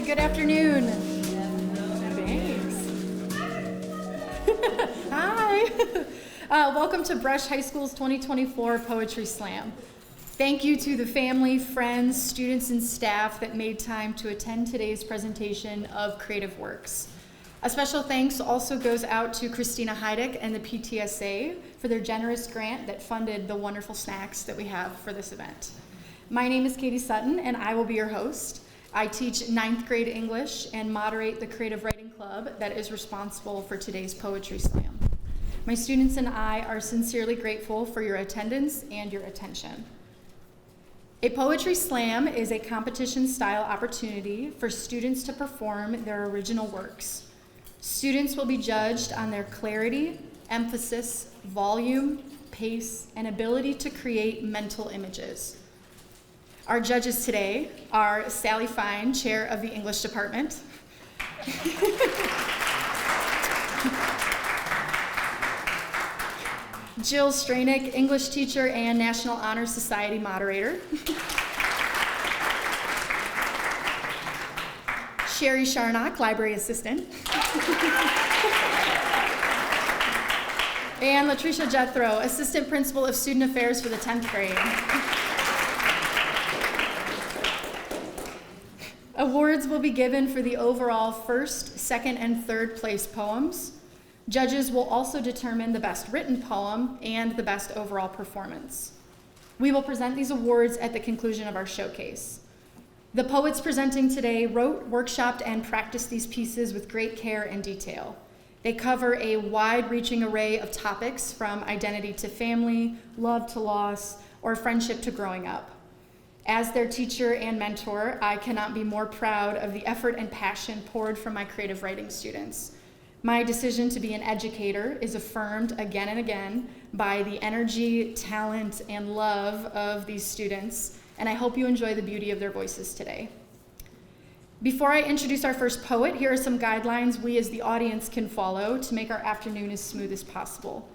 Good afternoon. Thanks. Hi. Welcome to Brush High School's 2024 Poetry Slam. Thank you to the family, friends, students, and staff that made time to attend today's presentation of Creative Works. A special thanks also goes out to Christina Heidick and the PTSA for their generous grant that funded the wonderful snacks that we have for this event. My name is Katie Sutton, and I will be your host. I teach 9th grade English and moderate the Creative Writing Club that is responsible for today's Poetry Slam. My students and I are sincerely grateful for your attendance and your attention. A Poetry Slam is a competition-style opportunity for students to perform their original works. Students will be judged on their clarity, emphasis, volume, pace, and ability to create mental images. Our judges today are Sally Fine, Chair of the English Department, Jill Stranick, English teacher and National Honor Society moderator, Sherry Sharnock, library assistant, and Latricia Jethro, assistant principal of student affairs for the 10th grade. Awards will be given for the overall first, second, and third place poems. Judges will also determine the best written poem and the best overall performance. We will present these awards at the conclusion of our showcase. The poets presenting today wrote, workshopped, and practiced these pieces with great care and detail. They cover a wide-reaching array of topics from identity to family, love to loss, or friendship to growing up. As their teacher and mentor, I cannot be more proud of the effort and passion poured from my creative writing students. My decision to be an educator is affirmed again and again by the energy, talent, and love of these students, and I hope you enjoy the beauty of their voices today. Before I introduce our first poet, here are some guidelines we as the audience can follow to make our afternoon as smooth as possible.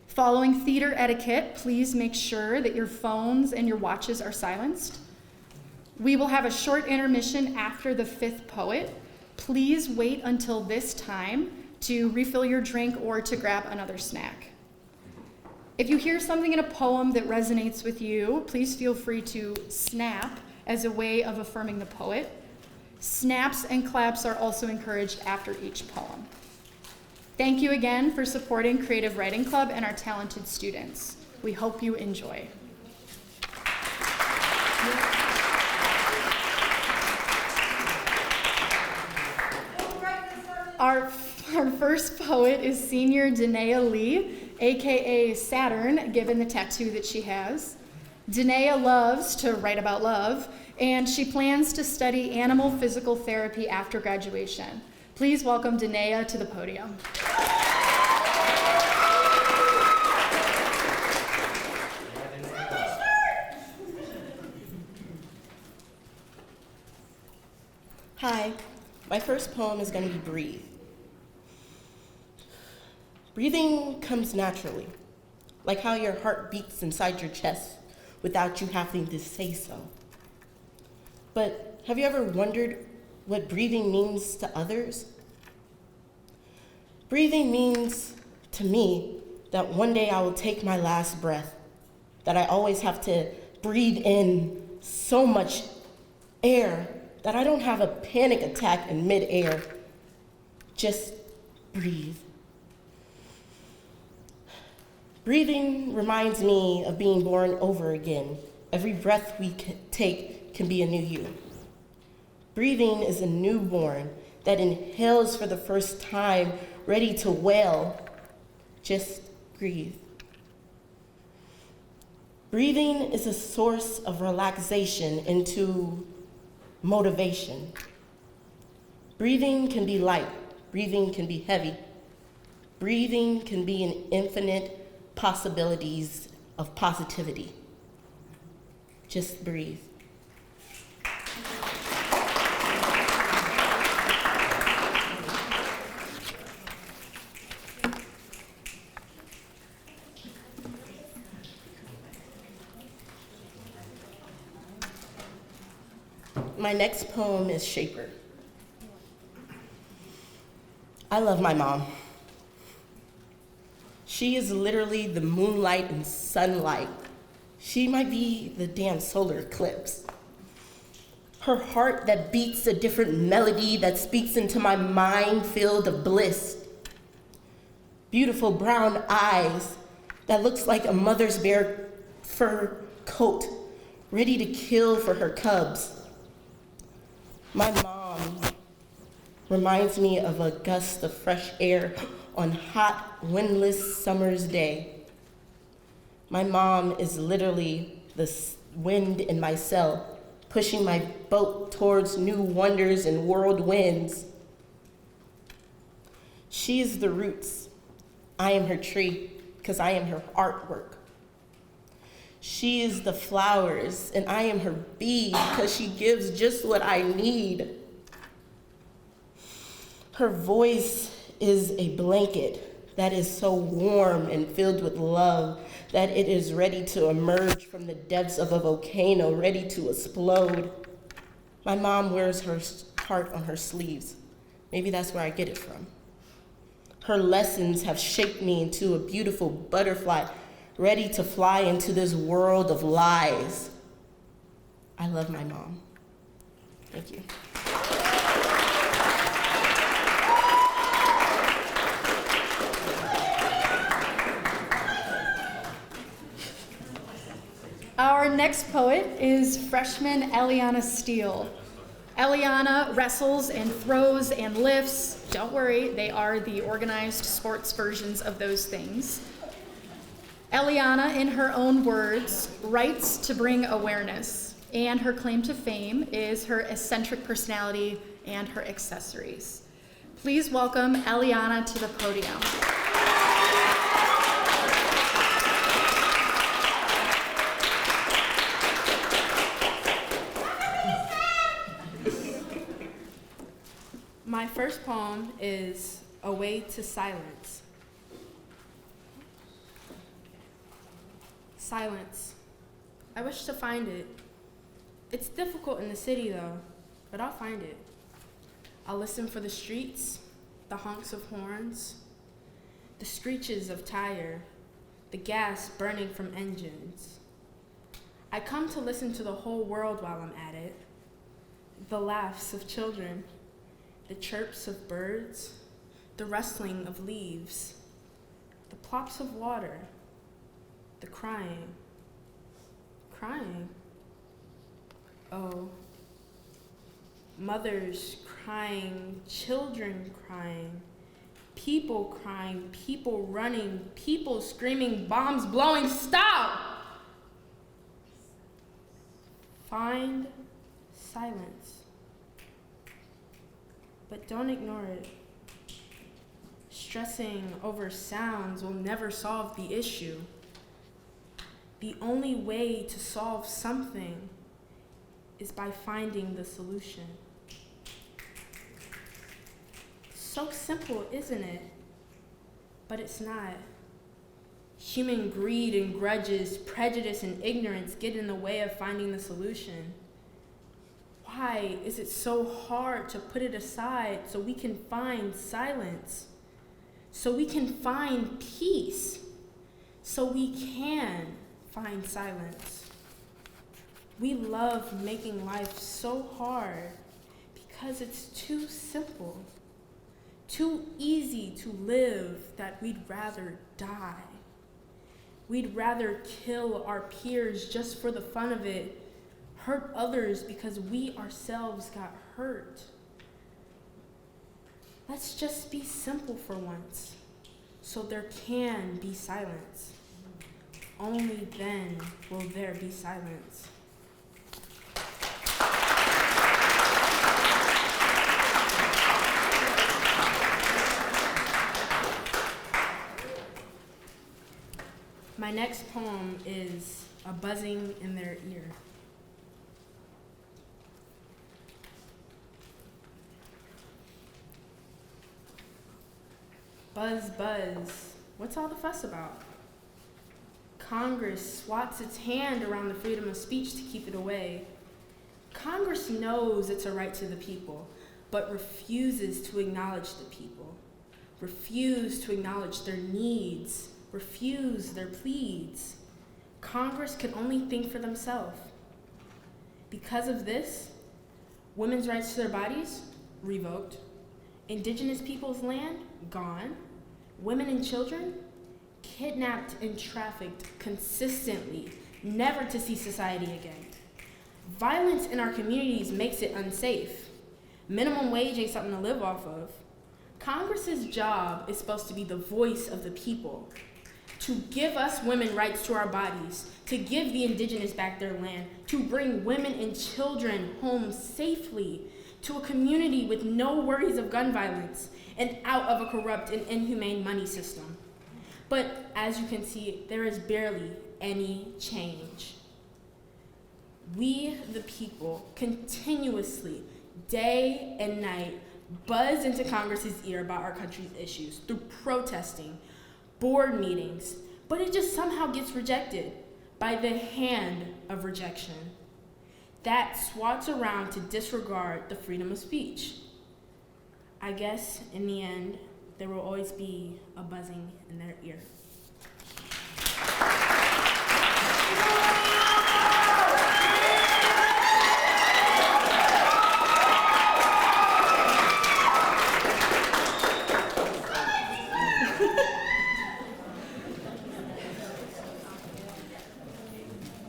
Following theater etiquette, please make sure that your phones and your watches are silenced. We will have a short intermission after the 5th poet. Please wait until this time to refill your drink or to grab another snack. If you hear something in a poem that resonates with you, please feel free to snap as a way of affirming the poet. Snaps and claps are also encouraged after each poem. Thank you again for supporting Creative Writing Club and our talented students. We hope you enjoy. Our first poet is senior Danae Lee, aka Saturn, given the tattoo that she has. Danae loves to write about love, and she plans to study animal physical therapy after graduation. Please welcome Danae to the podium. Hi, my first poem is going to be Breathe. Breathing comes naturally, like how your heart beats inside your chest without you having to say so. But have you ever wondered what breathing means to others? Breathing means to me that one day I will take my last breath, that I always have to breathe in so much air that I don't have a panic attack in midair. Just breathe. Breathing reminds me of being born over again. Every breath we take can be a new you. Breathing is a newborn that inhales for the first time, ready to wail. Just breathe. Breathing is a source of relaxation into motivation. Breathing can be light. Breathing can be heavy. Breathing can be an infinite possibilities of positivity. Just breathe. My next poem is Shaper. I love my mom. She is literally the moonlight and sunlight. She might be the damn solar eclipse. Her heart that beats a different melody that speaks into my mind filled of bliss. Beautiful brown eyes that looks like a mother's bear fur coat, ready to kill for her cubs. My mom reminds me of a gust of fresh air on hot, windless summer's day. My mom is literally the wind in my sail, pushing my boat towards new wonders and world winds. She is the roots. I am her tree, because I am her artwork. She is the flowers, and I am her bee, because she gives just what I need. Her voice is a blanket that is so warm and filled with love that it is ready to emerge from the depths of a volcano, ready to explode. My mom wears her heart on her sleeves. Maybe that's where I get it from. Her lessons have shaped me into a beautiful butterfly, ready to fly into this world of lies. I love my mom. Thank you. Our next poet is freshman Eliana Steele. Eliana wrestles and throws and lifts. Don't worry, they are the organized sports versions of those things. Eliana, in her own words, writes to bring awareness, and her claim to fame is her eccentric personality and her accessories. Please welcome Eliana to the podium. My first poem is A Way to Silence. Silence. I wish to find it. It's difficult in the city though, but I'll find it. I'll listen for the streets, the honks of horns, the screeches of tire, the gas burning from engines. I come to listen to the whole world while I'm at it. The laughs of children, the chirps of birds, the rustling of leaves, the plops of water, the crying. Crying? Oh, mothers crying, children crying, people crying, people running, people screaming, bombs blowing, stop! Find silence. But don't ignore it. Stressing over sounds will never solve the issue. The only way to solve something is by finding the solution. So simple, isn't it? But it's not. Human greed and grudges, prejudice and ignorance get in the way of finding the solution. Why is it so hard to put it aside so we can find silence? So we can find peace? So we can find silence? We love making life so hard because it's too simple, too easy to live that we'd rather die. We'd rather kill our peers just for the fun of it, hurt others because we ourselves got hurt. Let's just be simple for once, so there can be silence. Only then will there be silence. My next poem is A Buzzing in Their Ear. Buzz, buzz, what's all the fuss about? Congress swats its hand around the freedom of speech to keep it away. Congress knows it's a right to the people, but refuses to acknowledge the people. refuse to acknowledge their needs, refuse their pleads. Congress could only think for themselves. Because of this, women's rights to their bodies, revoked. Indigenous peoples' land, gone. Women and children, kidnapped and trafficked consistently, never to see society again. Violence in our communities makes it unsafe. Minimum wage ain't something to live off of. Congress's job is supposed to be the voice of the people, to give us women rights to our bodies, to give the indigenous back their land, to bring women and children home safely, to a community with no worries of gun violence, and out of a corrupt and inhumane money system. But as you can see, there is barely any change. We, the people, continuously, day and night, buzz into Congress's ear about our country's issues through protesting, board meetings, but it just somehow gets rejected by the hand of rejection. That swats around to disregard the freedom of speech. I guess in the end, there will always be a buzzing in their ear.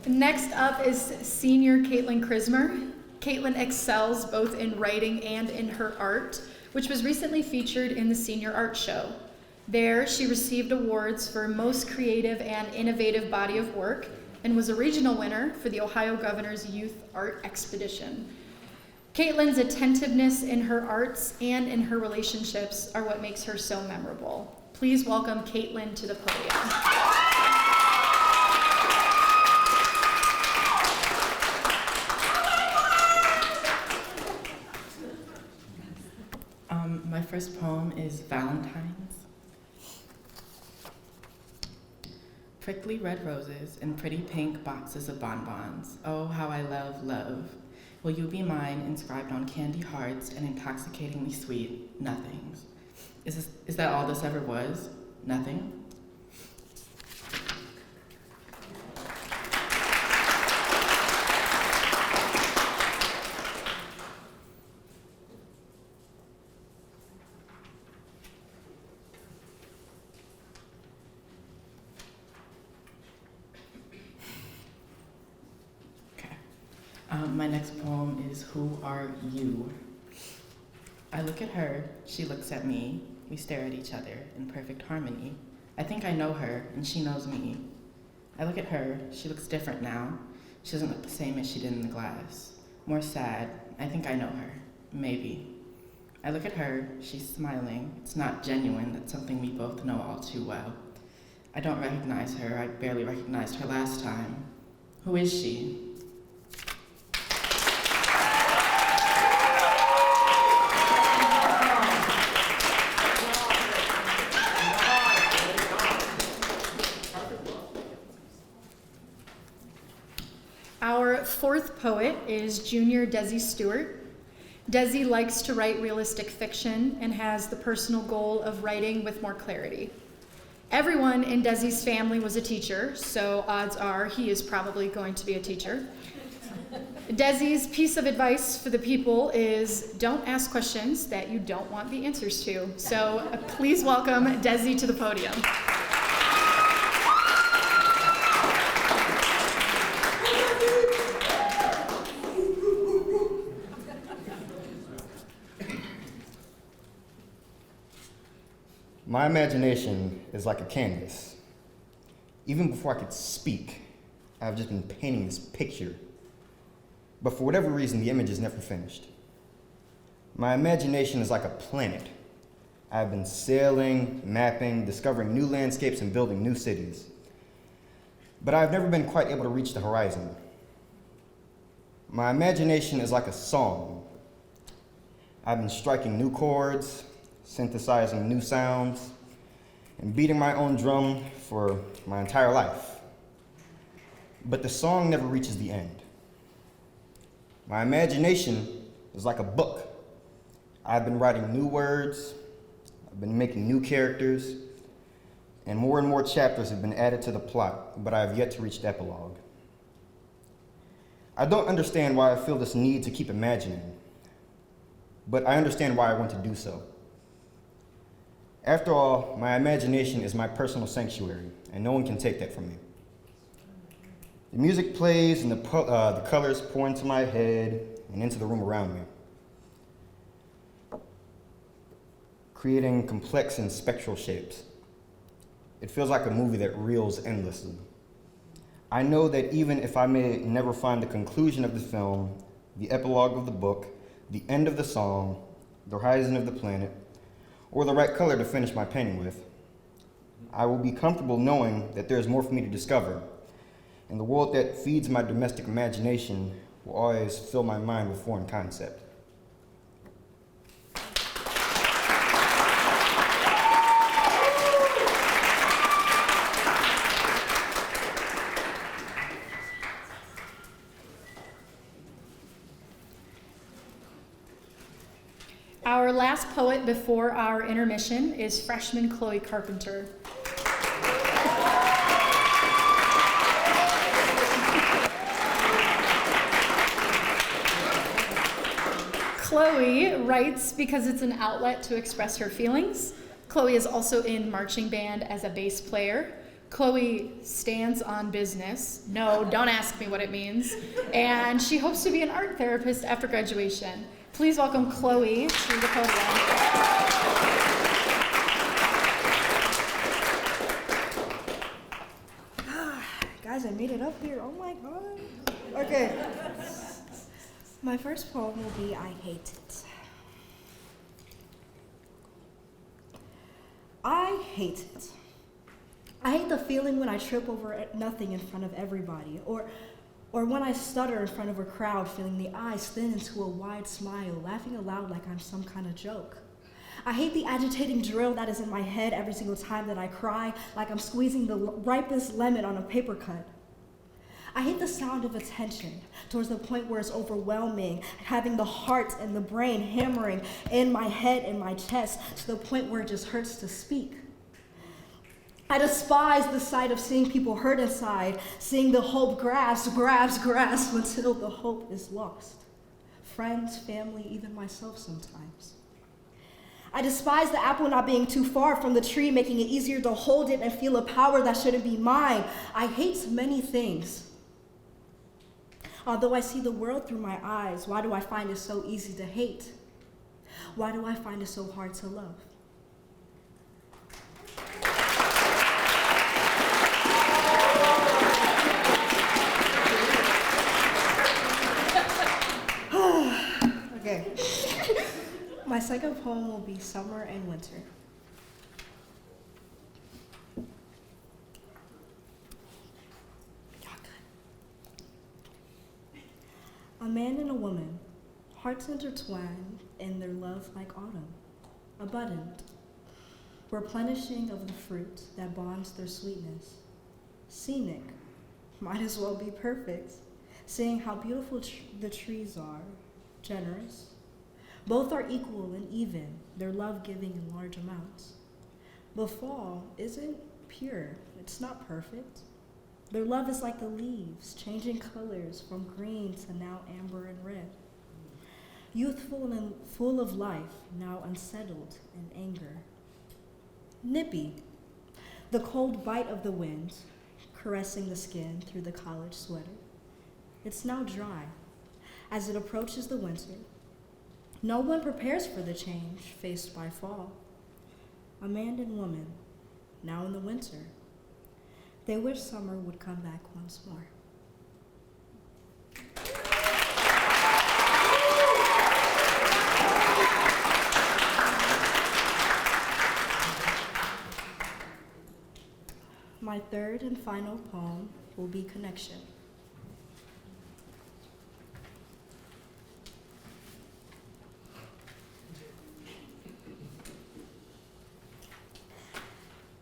Next up is senior Caitlin Krismer. Caitlin excels both in writing and in her art, which was recently featured in the Senior Art Show. There, she received awards for Most Creative and Innovative Body of Work and was a regional winner for the Ohio Governor's Youth Art Expedition. Caitlin's attentiveness in her arts and in her relationships are what makes her so memorable. Please welcome Caitlin to the podium. My first poem is Valentine's. Prickly red roses and pretty pink boxes of bonbons. Oh, how I love love. Will you be mine, inscribed on candy hearts and intoxicatingly sweet nothings. Is that all this ever was? Nothing? My next poem is Who Are You? I look at her, she looks at me, we stare at each other in perfect harmony. I think I know her, and she knows me. I look at her, she looks different now. She doesn't look the same as she did in the glass. More sad, I think I know her, maybe. I look at her, she's smiling. It's not genuine, that's something we both know all too well. I don't recognize her, I barely recognized her last time. Who is she? Our fourth poet is junior Desi Stewart. Desi likes to write realistic fiction and has the personal goal of writing with more clarity. Everyone in Desi's family was a teacher, so odds are he is probably going to be a teacher. Desi's piece of advice for the people is don't ask questions that you don't want the answers to. So please welcome Desi to the podium. My imagination is like a canvas. Even before I could speak, I've just been painting this picture. But for whatever reason, the image is never finished. My imagination is like a planet. I've been sailing, mapping, discovering new landscapes, and building new cities. But I've never been quite able to reach the horizon. My imagination is like a song. I've been striking new chords, synthesizing new sounds, and beating my own drum for my entire life. But the song never reaches the end. My imagination is like a book. I've been writing new words, I've been making new characters, and more chapters have been added to the plot, but I have yet to reach the epilogue. I don't understand why I feel this need to keep imagining, but I understand why I want to do so. After all, my imagination is my personal sanctuary, and no one can take that from me. The music plays and the colors pour into my head and into the room around me, creating complex and spectral shapes. It feels like a movie that reels endlessly. I know that even if I may never find the conclusion of the film, the epilogue of the book, the end of the song, the horizon of the planet, or the right color to finish my painting with, I will be comfortable knowing that there is more for me to discover, and the world that feeds my domestic imagination will always fill my mind with foreign concept. Our last poet before our intermission is freshman Chloe Carpenter. Chloe writes because it's an outlet to express her feelings. Chloe is also in marching band as a bass player. Chloe stands on business. No, don't ask me what it means. And she hopes to be an art therapist after graduation. Please welcome Chloe to the podium. Guys, I made it up here. Oh my god. Okay. My first poem will be I Hate It. I hate it. I hate the feeling when I trip over nothing in front of everybody, or when I stutter in front of a crowd, feeling the eyes thin into a wide smile, laughing aloud like I'm some kind of joke. I hate the agitating drill that is in my head every single time that I cry, like I'm squeezing the ripest lemon on a paper cut. I hate the sound of attention towards the point where it's overwhelming, having the heart and the brain hammering in my head and my chest to the point where it just hurts to speak. I despise the sight of seeing people hurt inside, seeing the hope grasp until the hope is lost. Friends, family, even myself sometimes. I despise the apple not being too far from the tree, making it easier to hold it and feel a power that shouldn't be mine. I hate many things. Although I see the world through my eyes, why do I find it so easy to hate? Why do I find it so hard to love? Okay. My second poem will be Summer and Winter. A man and a woman, hearts intertwined in their love like autumn, abundant, replenishing of the fruit that bonds their sweetness. Scenic, might as well be perfect, seeing how beautiful the trees are, generous. Both are equal and even, their love giving in large amounts. But fall isn't pure, it's not perfect. Their love is like the leaves, changing colors from green to now amber and red. Youthful and full of life, now unsettled in anger. Nippy, the cold bite of the wind, caressing the skin through the college sweater. It's now dry. As it approaches the winter, no one prepares for the change faced by fall. A man and woman, now in the winter, they wish summer would come back once more. My third and final poem will be Connection.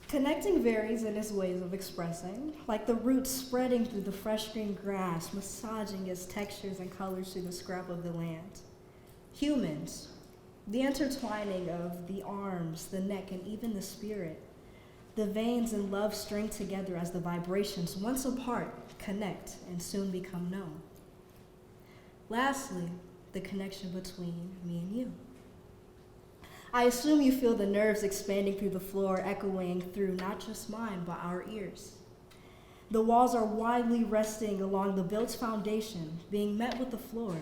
Connecting varies in its ways of expressing, like the roots spreading through the fresh green grass, massaging its textures and colors through the scrap of the land. Humans, The intertwining of the arms, the neck, and even the spirit. The veins in love string together as the vibrations, once apart, connect and soon become known. Lastly, the connection between me and you. I assume you feel the nerves expanding through the floor, echoing through not just mine, but our ears. The walls are widely resting along the built foundation, being met with the floor,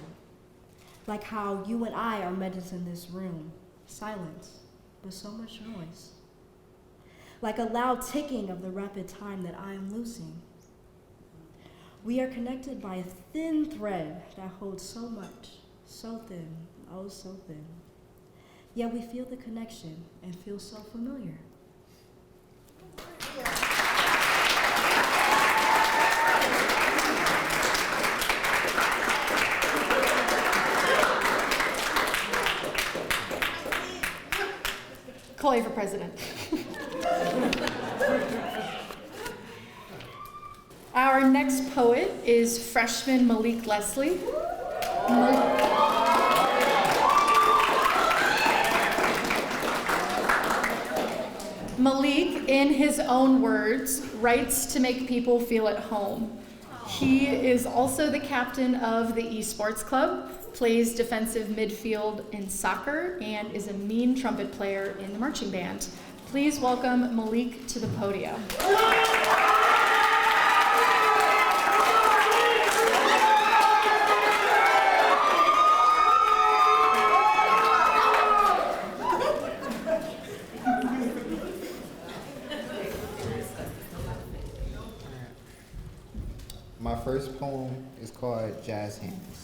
like how you and I are met in this room, silence, but so much noise. Like a loud ticking of the rapid time that I am losing. We are connected by a thin thread that holds so much, so thin, oh so thin. Yet we feel the connection and feel so familiar. Chloe for president. Our next poet is freshman Malik Leslie. Malik, in his own words, writes to make people feel at home. He is also the captain of the esports club, plays defensive midfield in soccer, and is a mean trumpet player in the marching band. Please welcome Malik to the podium. My first poem is called Jazz Hands.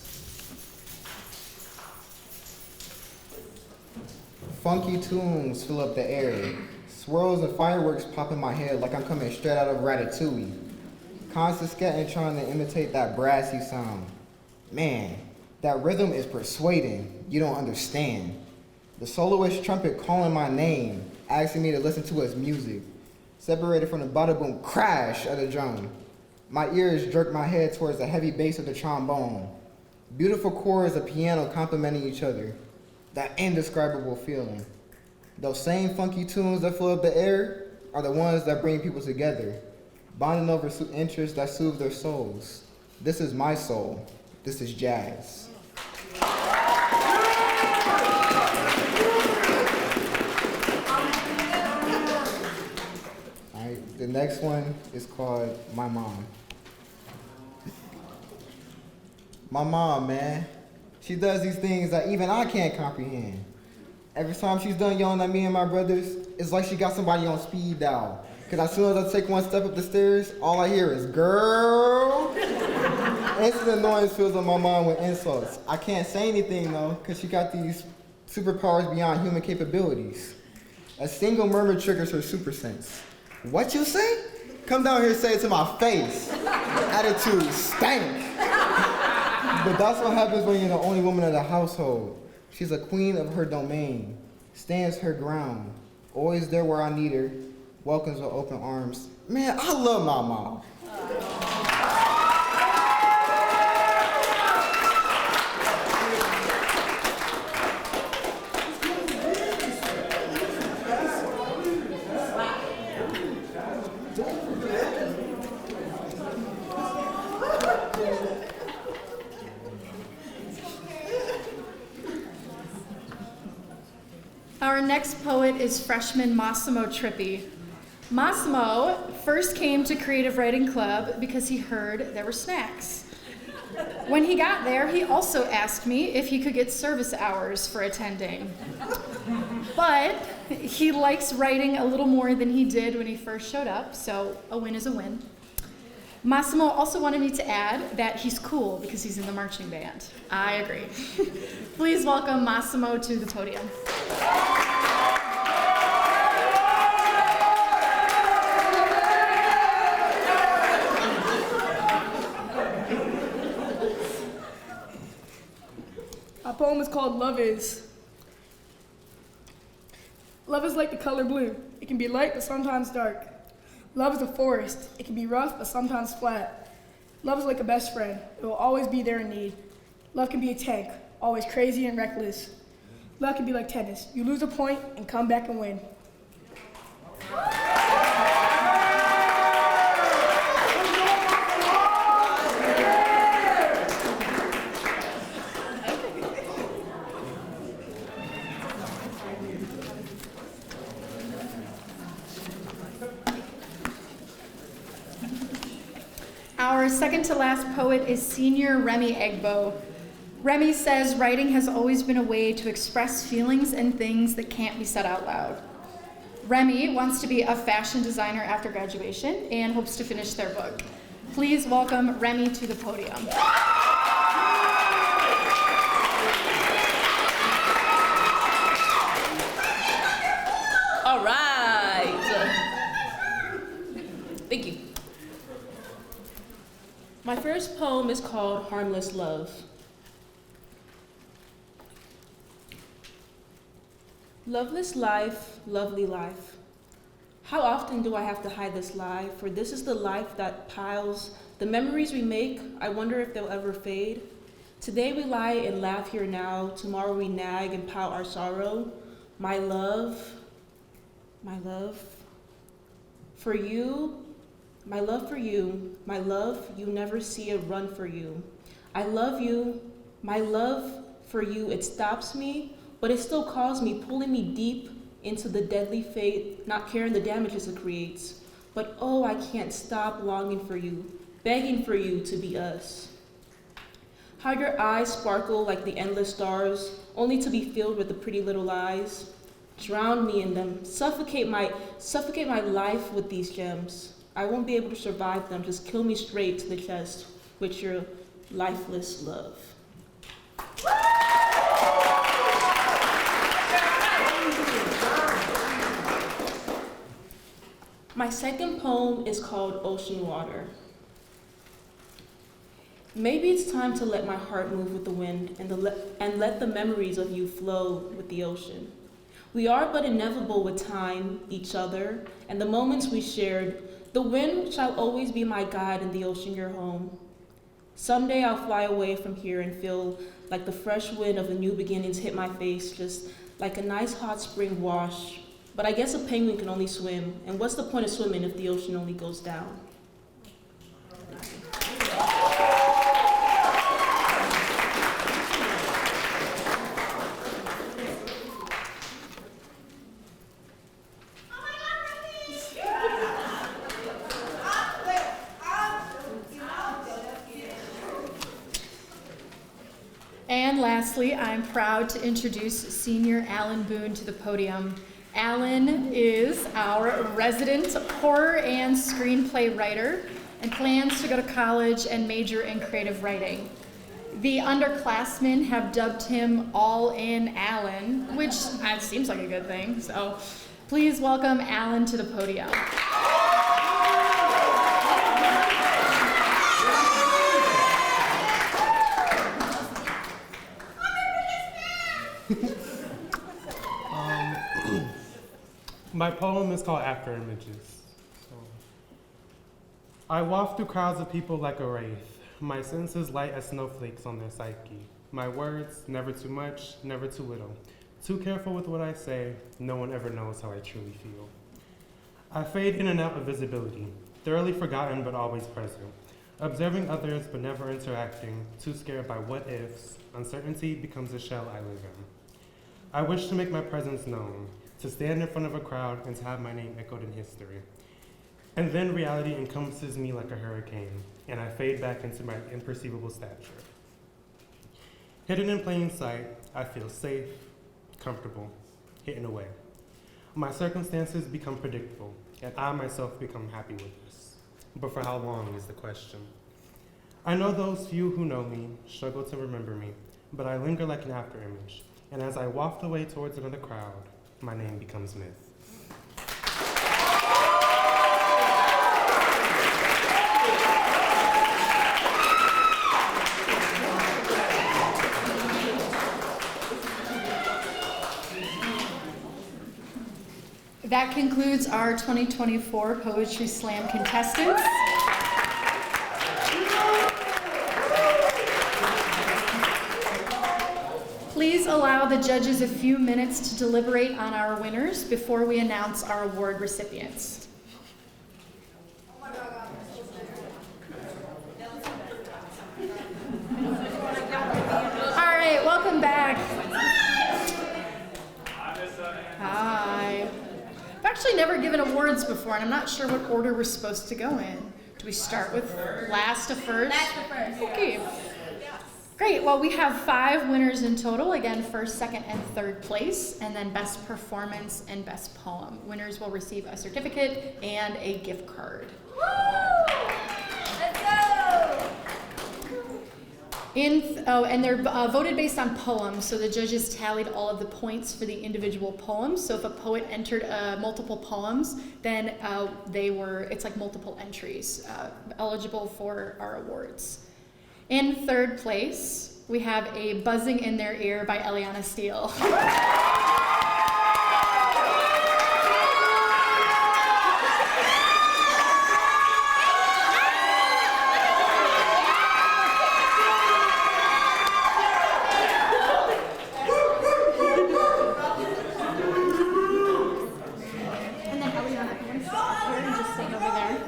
Funky tunes fill up the air. Swirls and fireworks pop in my head like I'm coming straight out of Ratatouille. Constant scatting trying to imitate that brassy sound. Man, that rhythm is persuading. You don't understand. The soloist trumpet calling my name, asking me to listen to his music. Separated from the bada boom crash of the drum. My ears jerk my head towards the heavy bass of the trombone. Beautiful chords of piano complementing each other. That indescribable feeling. Those same funky tunes that fill up the air are the ones that bring people together, bonding over interests that soothe their souls. This is my soul. This is jazz. All right, the next one is called My Mom. My mom, man. She does these things that even I can't comprehend. Every time she's done yelling at me and my brothers, it's like she got somebody on speed dial. Cause as soon as I take one step up the stairs, all I hear is, girl. Instant annoyance fills up my mind with insults. I can't say anything though, cause she got these superpowers beyond human capabilities. A single murmur triggers her super sense. What you say? Come down here and say it to my face. Attitude stank. But that's what happens when you're the only woman of the household. She's a queen of her domain, stands her ground, always there where I need her, welcomes with open arms. Man, I love my mom. Our next poet is freshman Massimo Trippi. Massimo first came to Creative Writing Club because he heard there were snacks. When he got there, he also asked me if he could get service hours for attending. But he likes writing a little more than he did when he first showed up, so a win is a win. Massimo also wanted me to add that he's cool because he's in the marching band. I agree. Please welcome Massimo to the podium. My poem is called Love Is. Love is like the color blue. It can be light but sometimes dark. Love is a forest. It can be rough but sometimes flat. Love is like a best friend. It will always be there in need. Love can be a tank, always crazy and reckless. Love can be like tennis. You lose a point and come back and win. Our second to last poet is Senior Remy Egbo. Remy says writing has always been a way to express feelings and things that can't be said out loud. Remy wants to be a fashion designer after graduation and hopes to finish their book. Please welcome Remy to the podium. All right. Thank you. My first poem is called Harmless Love. Loveless life, lovely life. How often do I have to hide this lie? For this is the life that piles the memories we make. I wonder if they'll ever fade. Today we lie and laugh here now. Tomorrow we nag and pout our sorrow. My love for you, my love, you never see it run for you. I love you, my love for you, it stops me, but it still calls me, pulling me deep into the deadly fate, not caring the damages it creates. But oh, I can't stop longing for you, begging for you to be us. How your eyes sparkle like the endless stars, only to be filled with the pretty little lies. Drown me in them, suffocate my life with these gems. I won't be able to survive them, just kill me straight to the chest with your lifeless love. My second poem is called Ocean Water. Maybe it's time to let my heart move with the wind and let the memories of you flow with the ocean. We are but inevitable with time, each other, and the moments we shared. The wind shall always be my guide and the ocean your home. Someday I'll fly away from here and feel like the fresh wind of the new beginnings hit my face, just like a nice hot spring wash. But I guess a penguin can only swim, and what's the point of swimming if the ocean only goes down? And lastly, I'm proud to introduce Senior Alan Boone to the podium. Alan is our resident horror and screenplay writer and plans to go to college and major in creative writing. The underclassmen have dubbed him All In Alan, which seems like a good thing. So please welcome Alan to the podium. My poem is called After Images. I waft through crowds of people like a wraith, my senses light as snowflakes on their psyche. My words, never too much, never too little. Too careful with what I say, no one ever knows how I truly feel. I fade in and out of visibility, thoroughly forgotten but always present. Observing others but never interacting, too scared by what ifs, uncertainty becomes a shell I live in. I wish to make my presence known, to stand in front of a crowd and to have my name echoed in history. And then reality encompasses me like a hurricane, and I fade back into my imperceivable stature. Hidden in plain sight, I feel safe, comfortable, hidden away. My circumstances become predictable, and I myself become happy with this. But for how long is the question? I know those few who know me struggle to remember me, but I linger like an afterimage, and as I waft away towards another crowd, my name becomes myth. That concludes our 2024 Poetry Slam contestants. Please allow the judges a few minutes to deliberate on our winners before we announce our award recipients. All right, welcome back. Hi. I've actually never given awards before, and I'm not sure what order we're supposed to go in. Do we start with last to first? Last to first. Okay. Great. Well, we have 5 winners in total. Again, first, second, and third place, and then best performance and best poem. Winners will receive a certificate and a gift card. Let's go! And they're voted based on poems, so the judges tallied all of the points for the individual poems. So if a poet entered multiple poems, then it's like multiple entries eligible for our awards. In third place, we have A Buzzing in Their Ear by Eliana Steele. And then Eliana, you want to sit here and just stand over there?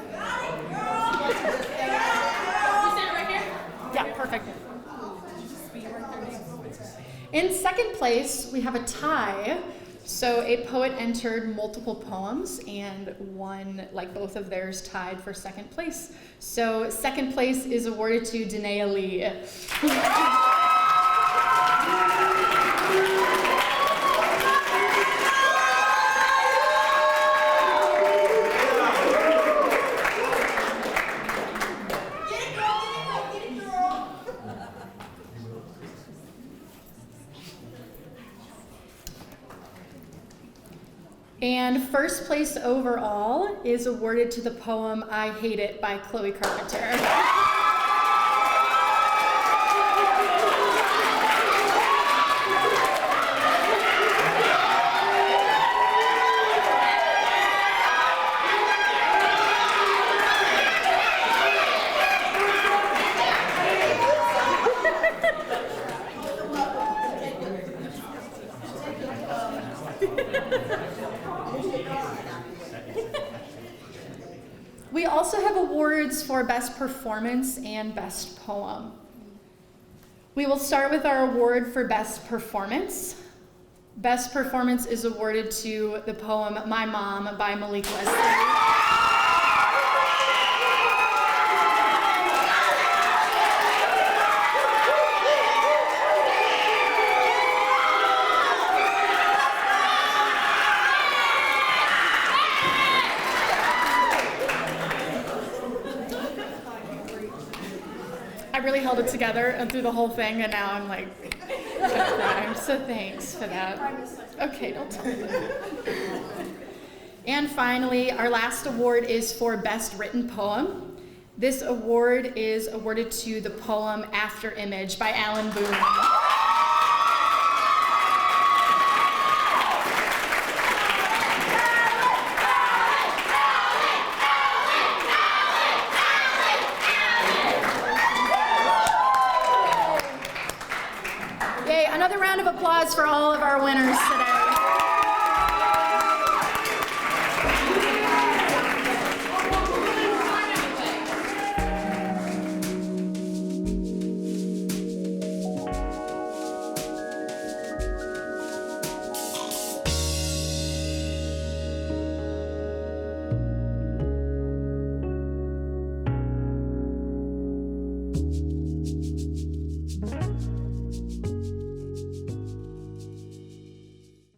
Yeah, perfect. In second place, we have a tie. So a poet entered multiple poems and both of theirs tied for second place. So second place is awarded to Danae Lee. And first place overall is awarded to the poem I Hate It by Chloe Carpenter. We also have awards for Best Performance and Best Poem. We will start with our award for Best Performance. Best Performance is awarded to the poem My Mom by Malik Leslie. I really held it together and through the whole thing, and now I'm like crying. So thanks for that. Okay, don't tell me. And finally, our last award is for Best Written Poem. This award is awarded to the poem After Image by Alan Boone. Yay, another round of applause for all of our winners today.